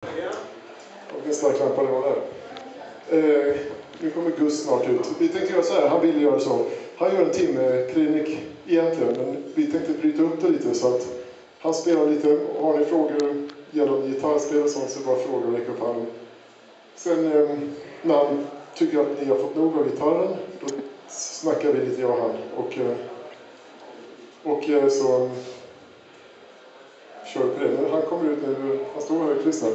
Och en stark lampa det var där. Nu kommer GUS snart ut. Vi tänkte göra så här, han ville göra så. Han gör en timme-klinik egentligen, men vi tänkte bryta upp det lite så att han spelar lite. Har ni frågor gällande gitarrspel och sånt så bara fråga och räcka upp handen. Sen när han tycker att ni har fått nog av gitarren, då snackar vi lite jag och han. Och så kör på det. Men han kommer ut nu, han står här och lyssnar.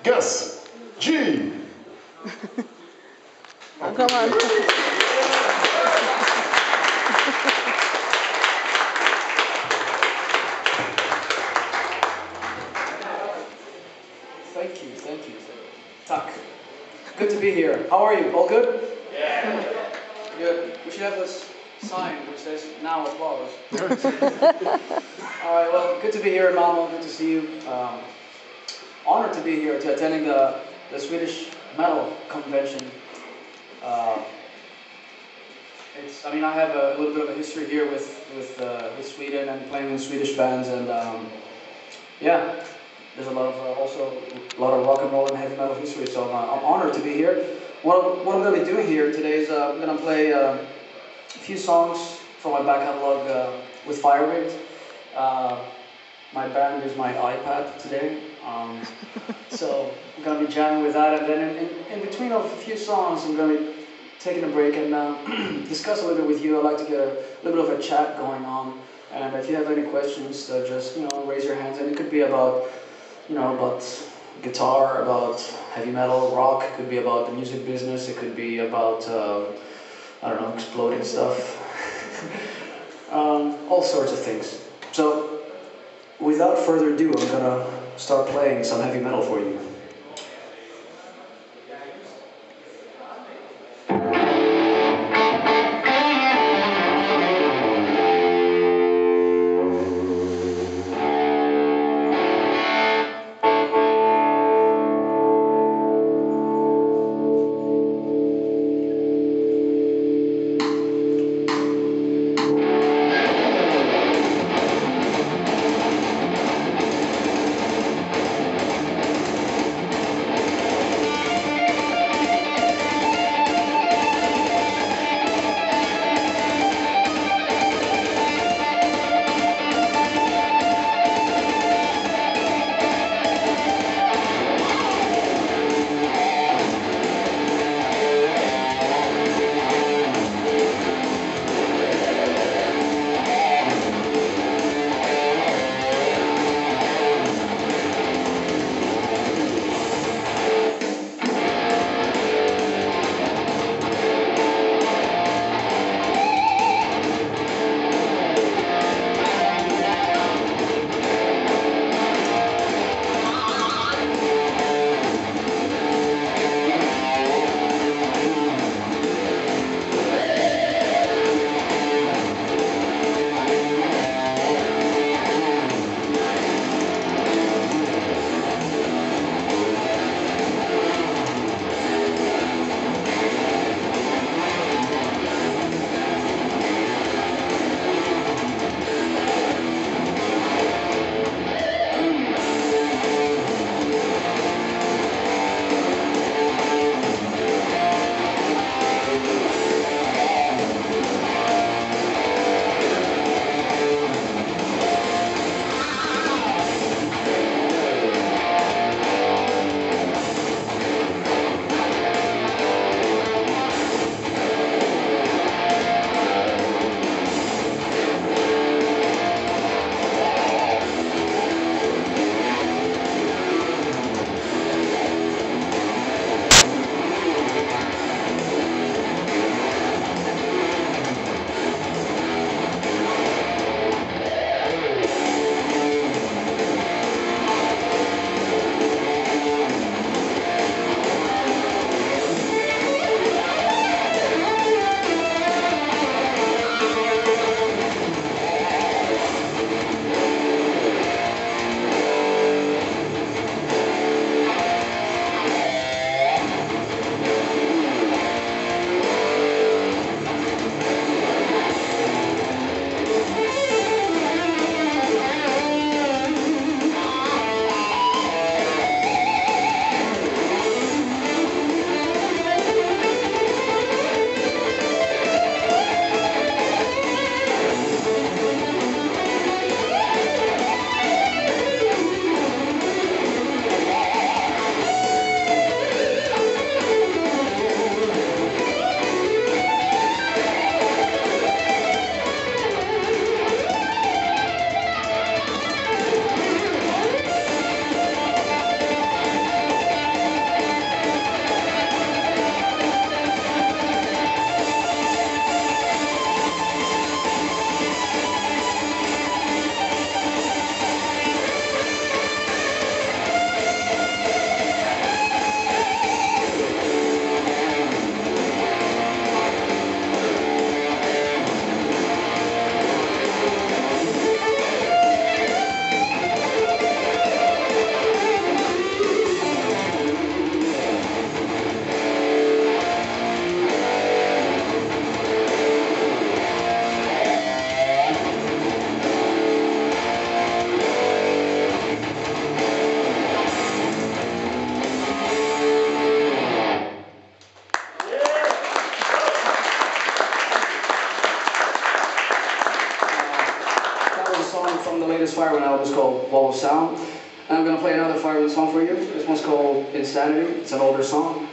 GUS! G! Han kommer. Thank you. Tack. Good to be here. How are you? All good? Yeah. Good. We should have this sign which says now applause. All right, well, good to be here in Malmö. Good to see you. Honored to be here attending the Swedish metal convention. I have a little bit of a history here with Sweden and playing in Swedish bands, and yeah, there's a lot of rock and roll and heavy metal history. So I'm honored to be here. What I'm going to be doing here today is I'm going to play a few songs from my back catalog with Firewind. My band is my iPad today. So I'm going to be jamming with that, and then in between of a few songs I'm going to be taking a break and discuss a little bit with you. I'd like to get a little bit of a chat going on, and if you have any questions, just raise your hands, and it could be about about guitar, about heavy metal, rock. It could be about the music business. It could be about I don't know, exploding stuff. All sorts of things. So without further ado, I'm gonna start playing some heavy metal for you. Firewind song for you. This one's called Insanity. It's an older song.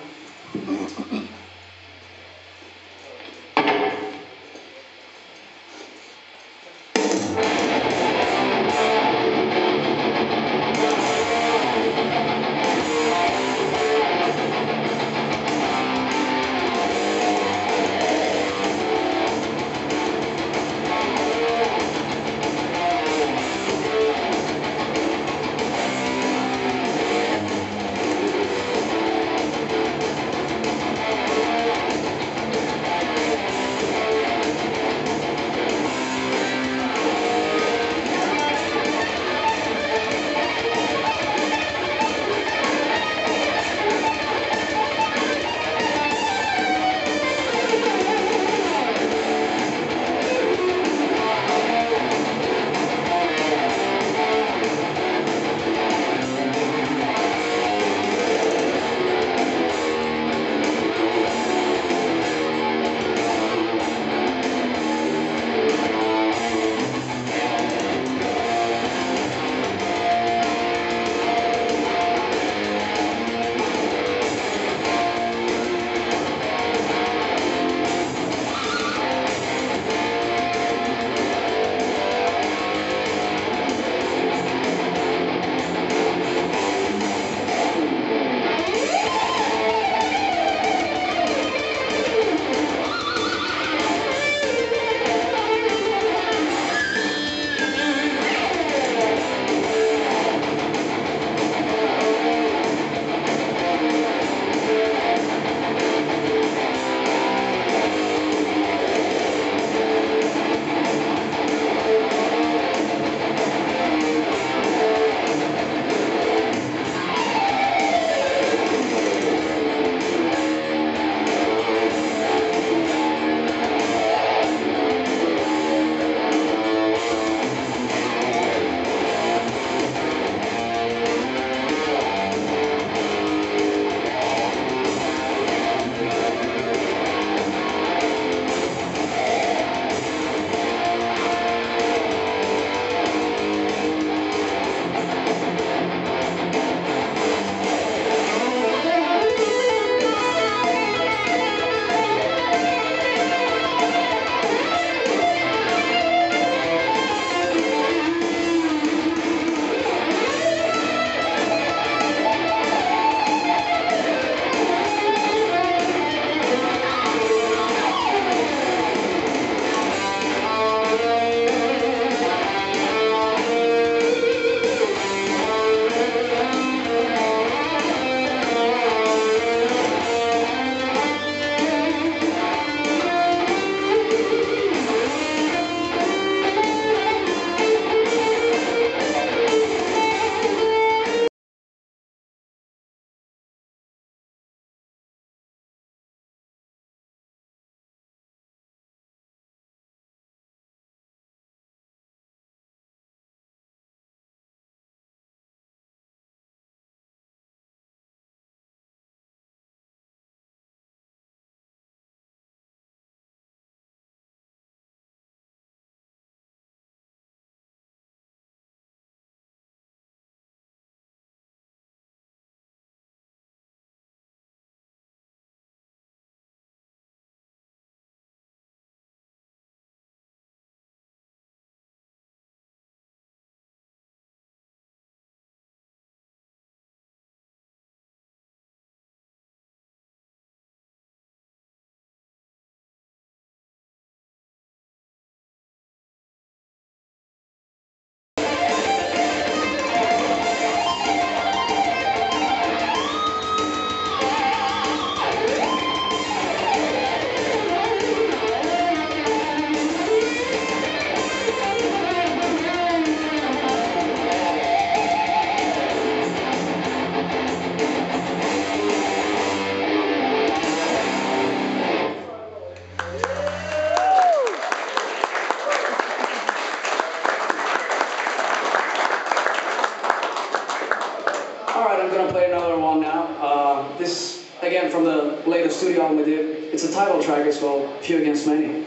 This, again, from the latest studio album we did. It's a title track, it's called Few Against Many.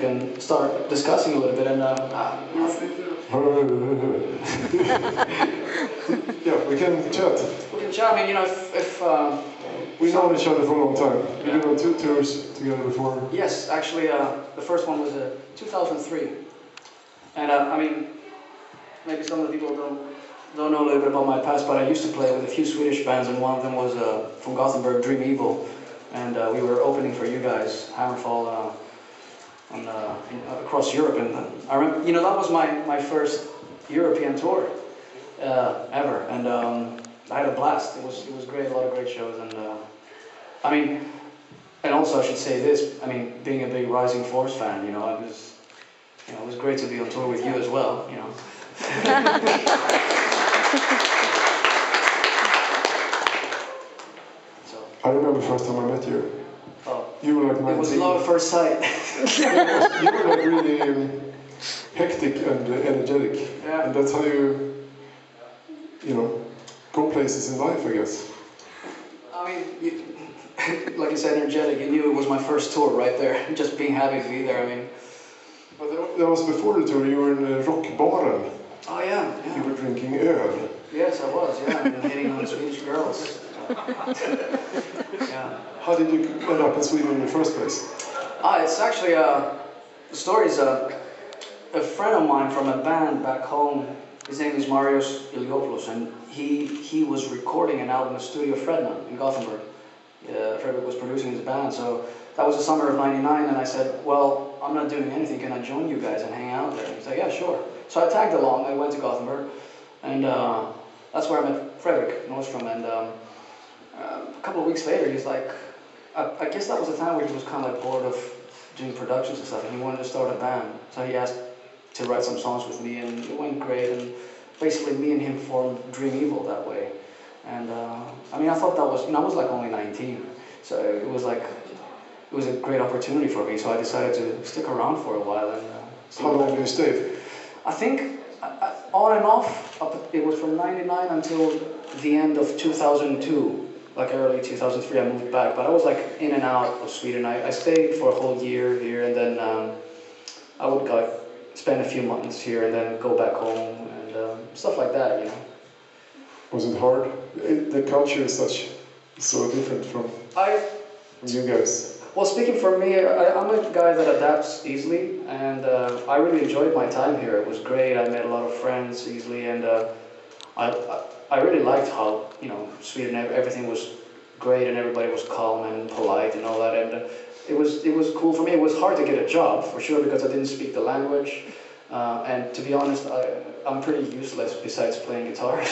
can start discussing a little bit. And yeah, we can chat. we can chat. I mean, you know, if we know each other for a long time. We've been on 2 tours together before. Yes, actually, the first one was 2003, and I mean, maybe some of the people don't know a little bit about my past, but I used to play with a few Swedish bands, and one of them was from Gothenburg, Dream Evil, and we were opening for you guys, HammerFall, across Europe, and I remember, you know, that was my first European tour ever, and I had a blast. It was great, a lot of great shows, and I mean, and also I should say this, I mean, being a big Rising Force fan, you know, it was great to be on tour with you as well, you know. So, I remember first time I met you. oh, You were like 19. it was love at first sight. You were like really hectic and energetic. Yeah. And that's how you know, go places in life, I guess. I mean, like I said, energetic. You knew it was my first tour right there. Just being happy to be there. I mean. But that was before the tour. You were in rockbaren. Oh yeah. You were drinking öl. Yes, I was. Yeah, and hitting on Swedish girls. Yeah. How did you end up in Sweden in the first place? It's actually the story is a friend of mine from a band back home. His name is Marius Iliopoulos, and he was recording an album at Studio Fredman in Gothenburg. Fredrik was producing his band, so that was the summer of '99, and I said, well, I'm not doing anything, can I join you guys and hang out there? And he's like, yeah, sure. So I tagged along, I went to Gothenburg, and that's where I met Fredrik Nordstrom, and a couple of weeks later, he's like, I guess that was the time where he was kind of like bored of doing productions and stuff, and he wanted to start a band, so he asked to write some songs with me, and it went great, and basically me and him formed Dream Evil that way. And I mean, I thought that was, you know, I was like only 19, so it was a great opportunity for me, so I decided to stick around for a while. And how long did you stay? I think on and off, it was from '99 until the end of 2002, like early 2003 I moved back, but I was like in and out of Sweden. I stayed for a whole year here, and then I would like spend a few months here and then go back home and stuff like that, you know. Was it hard? The culture is so different from you guys. Well, speaking for me, I'm a guy that adapts easily, and I really enjoyed my time here. It was great. I met a lot of friends easily, and I really liked how, you know, Sweden, everything was great and everybody was calm and polite and all that, and it was cool for me. It was hard to get a job, for sure, because I didn't speak the language, and to be honest, I'm pretty useless besides playing guitar,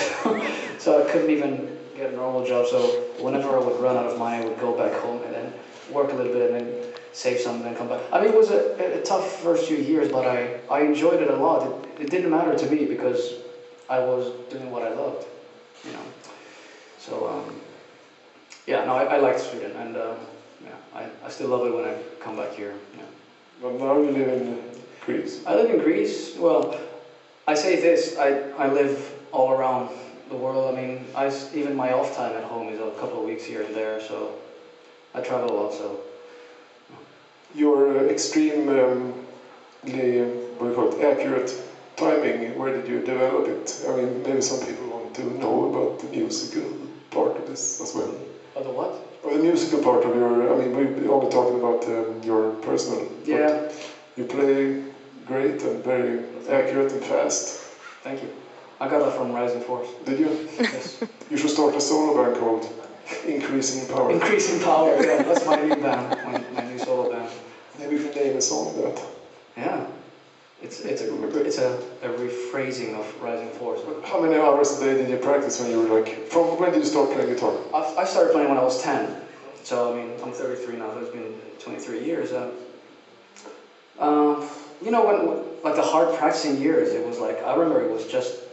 so I couldn't even get a normal job. So whenever I would run out of money, I would go back home and then work a little bit and then save some and then come back. I mean, it was a tough first few years, but I enjoyed it a lot. It didn't matter to me because I was doing what I loved, you know. So yeah, no, I liked Sweden, and yeah, I still love it when I come back here. Yeah. But now you live in Greece. I live in Greece. Well, I say this, I live all around the world. I mean, even my off time at home is a couple of weeks here and there, so I travel a lot. So your extremely, what do you call it, accurate timing, where did you develop it? I mean, maybe some people want to know about the musical part of this as well. Oh, the what? Or the musical part of your, I mean, we're only talking about your personal. Yeah. You play great and very accurate and fast. Thank you. I got that from Rising Force. Did you? Yes. You should start a solo band called Increasing Power. Increasing Power, yeah. That's my new band, my new solo band. Maybe we can name a song that. Yeah. It's a rephrasing of Rising Force. How many hours a day did you practice when you were like, from when did you start playing guitar? I started playing when I was 10. So, I mean, I'm 33 now, so it's been 23 years. You know, when like the hard practicing years, it was like, I remember it was just,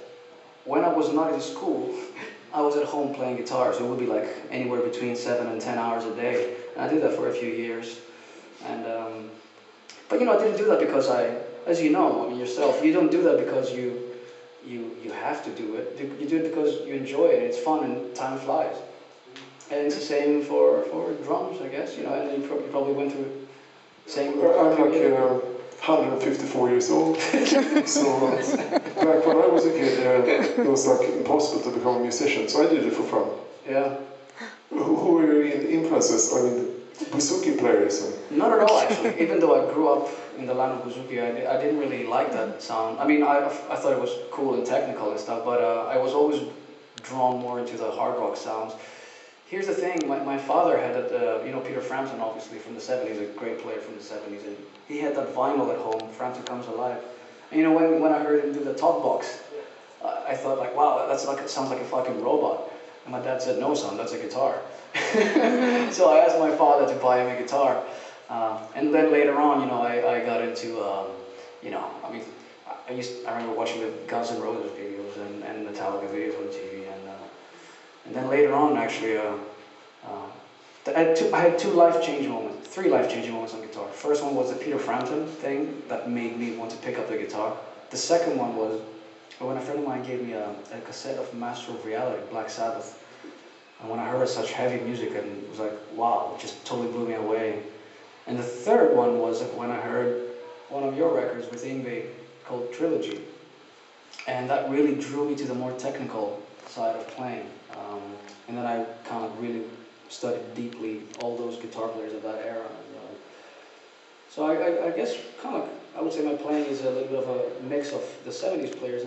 when I was not in school, I was at home playing guitar, so it would be like anywhere between 7 and 10 hours a day. And I did that for a few years. And, but you know, I didn't do that because as you know, I mean yourself, you don't do that because you have to do it. You do it because you enjoy it, it's fun and time flies. And it's the same for drums, I guess, you know, and you probably went through the same. 154 years old. So back when I was a kid, it was like impossible to become a musician, so I did it for fun. Yeah. Who were your influences? I mean, bouzouki players? Not at all, actually. Even though I grew up in the land of bouzouki, I didn't really like that sound. I mean, I thought it was cool and technical and stuff, but I was always drawn more into the hard rock sounds. Here's the thing, my father had that, you know, Peter Frampton, obviously, from the 70s, a great player from the 70s, and he had that vinyl at home, Frampton Comes Alive. And you know, when I heard him do the talk box, I thought like, wow, it sounds like a fucking robot. And my dad said, no son, that's a guitar. So I asked my father to buy him a guitar. And then later on, you know, I got into, you know, I mean, I remember watching the Guns N' Roses videos and Metallica videos on TV. And then later on, actually, I had three life-changing moments on guitar. First one was the Peter Frampton thing that made me want to pick up the guitar. The second one was when a friend of mine gave me a cassette of Master of Reality, Black Sabbath. And when I heard such heavy music, and it was like, wow, it just totally blew me away. And the third one was when I heard one of your records with Yngwie called Trilogy. And that really drew me to the more technical side of playing. And then I kind of really studied deeply all those guitar players of that era. So I guess kind of, I would say my playing is a little bit of a mix of the 70s players